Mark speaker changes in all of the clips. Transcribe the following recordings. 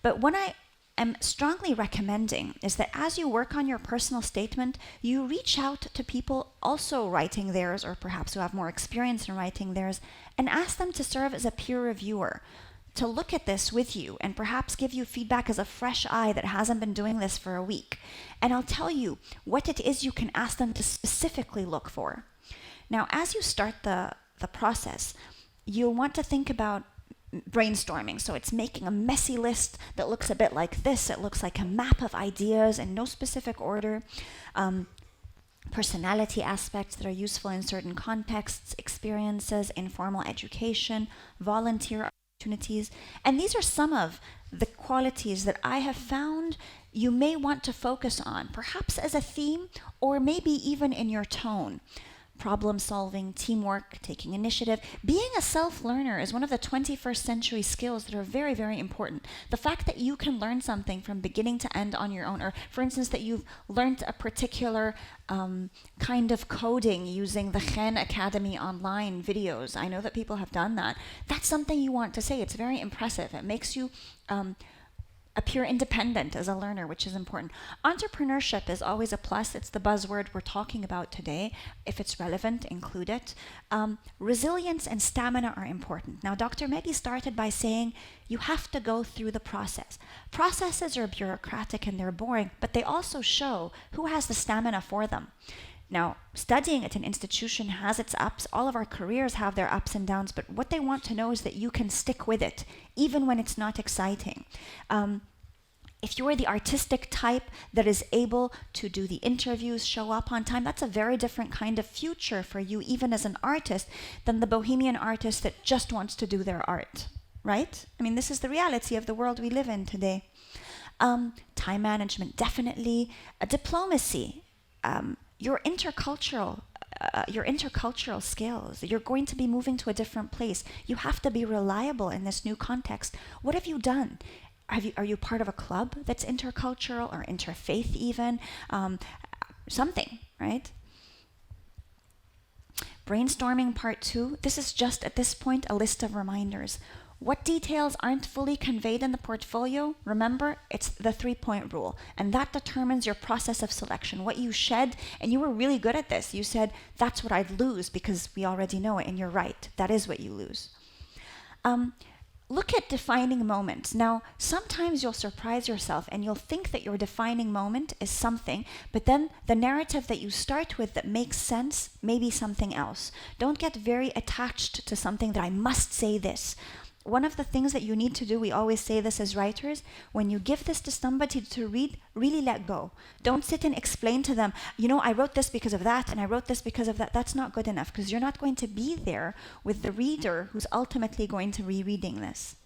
Speaker 1: But what I am strongly recommending is that as you work on your personal statement, you reach out to people also writing theirs, or perhaps who have more experience in writing theirs, and ask them to serve as a peer reviewer, to look at this with you and perhaps give you feedback as a fresh eye that hasn't been doing this for a week. And I'll tell you what it is you can ask them to specifically look for. Now, as you start the process, you'll want to think about brainstorming. So it's making a messy list that looks a bit like this. It looks like a map of ideas in no specific order. Personality aspects that are useful in certain contexts, experiences, informal education, volunteer opportunities. And these are some of the qualities that I have found you may want to focus on, perhaps as a theme, or maybe even in your tone. Problem solving, teamwork, taking initiative. Being a self-learner is one of the 21st century skills that are very, very important. The fact that you can learn something from beginning to end on your own, or for instance, that you've learned a particular kind of coding using the Khan Academy online videos. I know that people have done that. That's something you want to say. It's very impressive. It makes you appear independent as a learner, which is important. Entrepreneurship is always a plus. It's the buzzword we're talking about today. If it's relevant, include it. Resilience and stamina are important. Now, Dr. Maggie started by saying you have to go through the process. Processes are bureaucratic and they're boring, but they also show who has the stamina for them. Now, studying at an institution has its ups. All of our careers have their ups and downs, but what they want to know is that you can stick with it, even when it's not exciting. If you're the artistic type that is able to do the interviews, show up on time, that's a very different kind of future for you, even as an artist, than the bohemian artist that just wants to do their art, right? I mean, this is the reality of the world we live in today. Time management, definitely. Diplomacy. Your intercultural skills. You're going to be moving to a different place. You have to be reliable in this new context. What have you done? Are you part of a club that's intercultural or interfaith even? Something, right? Brainstorming part 2. This is just at this point a list of reminders. What details aren't fully conveyed in the portfolio? Remember, it's the 3-point rule, and that determines your process of selection. What you shed, and you were really good at this. You said, that's what I'd lose because we already know it, and you're right. That is what you lose. Look at defining moments. Now, sometimes you'll surprise yourself and you'll think that your defining moment is something, but then the narrative that you start with that makes sense may be something else. Don't get very attached to something that I must say this. One of the things that you need to do, we always say this as writers, when you give this to somebody to read, really let go. Don't sit and explain to them, you know, I wrote this because of that, and I wrote this because of that. That's not good enough, because you're not going to be there with the reader who's ultimately going to be reading this.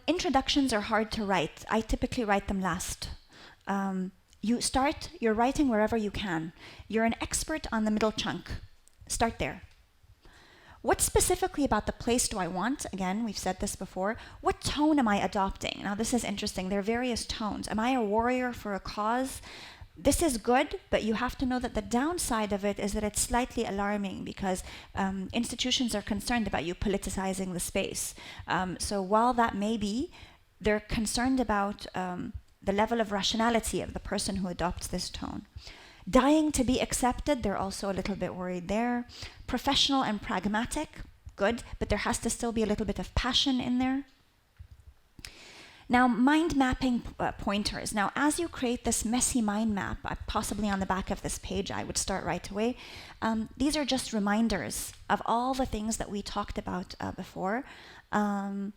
Speaker 1: Introductions are hard to write. I typically write them last. You start your writing wherever you can. You're an expert on the middle chunk. Start there. What specifically about the place do I want? Again, we've said this before. What tone am I adopting? Now, this is interesting. There are various tones. Am I a warrior for a cause? This is good, but you have to know that the downside of it is that it's slightly alarming because institutions are concerned about you politicizing the space. So while that may be, they're concerned about the level of rationality of the person who adopts this tone. Dying to be accepted, they're also a little bit worried there. Professional and pragmatic, good, but there has to still be a little bit of passion in there. Now, mind mapping pointers. Now, as you create this messy mind map, possibly on the back of this page, I would start right away. These are just reminders of all the things that we talked about before. I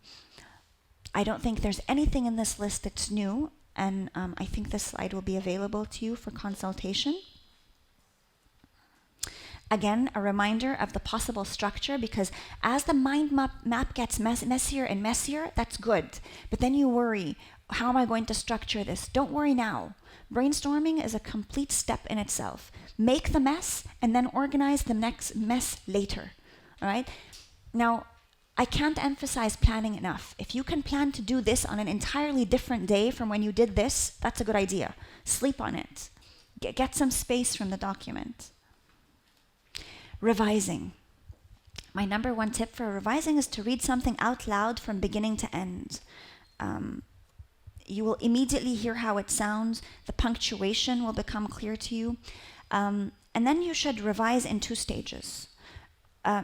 Speaker 1: don't think there's anything in this list that's new. And I think this slide will be available to you for consultation. Again, a reminder of the possible structure, because as the mind map gets messier and messier, that's good. But then you worry, how am I going to structure this? Don't worry now. Brainstorming is a complete step in itself. Make the mess and then organize the next mess later. All right? Now, I can't emphasize planning enough. If you can plan to do this on an entirely different day from when you did this, that's a good idea. Sleep on it. Get some space from the document. Revising. My number one tip for revising is to read something out loud from beginning to end. You will immediately hear how it sounds. The punctuation will become clear to you. And then you should revise in 2 stages.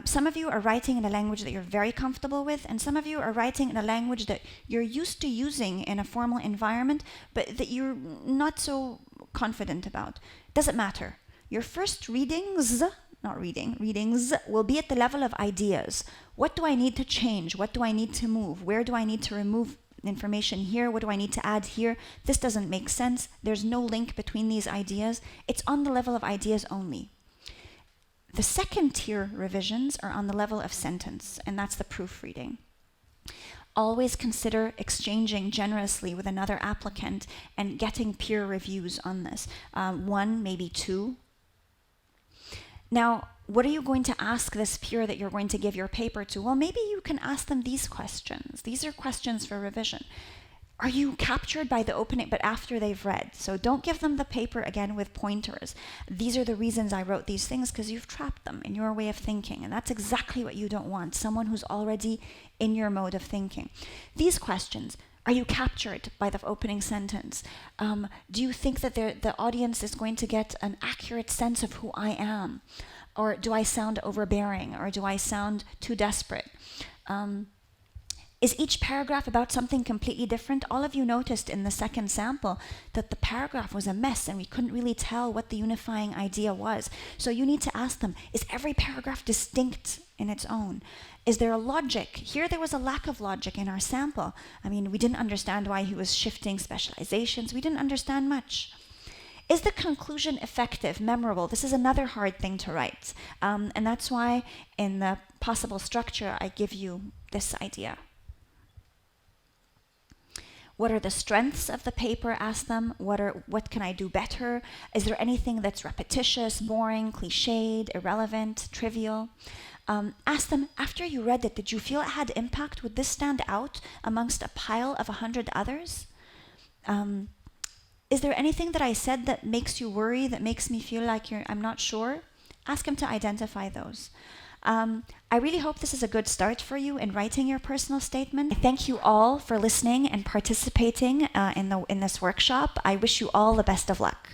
Speaker 1: Some of you are writing in a language that you're very comfortable with, and some of you are writing in a language that you're used to using in a formal environment, but that you're not so confident about. Doesn't matter. Your first readings will be at the level of ideas. What do I need to change? What do I need to move? Where do I need to remove information here? What do I need to add here? This doesn't make sense. There's no link between these ideas. It's on the level of ideas only. The second tier revisions are on the level of sentence, and that's the proofreading. Always consider exchanging generously with another applicant and getting peer reviews on this. 1, maybe 2. Now, what are you going to ask this peer that you're going to give your paper to? Well, maybe you can ask them these questions. These are questions for revision. Are you captured by the opening, but after they've read? So don't give them the paper again with pointers. These are the reasons I wrote these things, because you've trapped them in your way of thinking. And that's exactly what you don't want, someone who's already in your mode of thinking. These questions: are you captured by the opening sentence? Do you think that the audience is going to get an accurate sense of who I am? Or do I sound overbearing? Or do I sound too desperate? Is each paragraph about something completely different? All of you noticed in the second sample that the paragraph was a mess and we couldn't really tell what the unifying idea was. So you need to ask them, is every paragraph distinct in its own? Is there a logic? Here there was a lack of logic in our sample. I mean, we didn't understand why he was shifting specializations. We didn't understand much. Is the conclusion effective, memorable? This is another hard thing to write. And that's why in the possible structure, I give you this idea. What are the strengths of the paper? Ask them. What can I do better? Is there anything that's repetitious, boring, cliched, irrelevant, trivial? Ask them, after you read it, did you feel it had impact? Would this stand out amongst a pile of 100 others? Is there anything that I said that makes you worry, that makes me feel like I'm not sure? Ask them to identify those. I really hope this is a good start for you in writing your personal statement. I thank you all for listening and participating in this workshop. I wish you all the best of luck.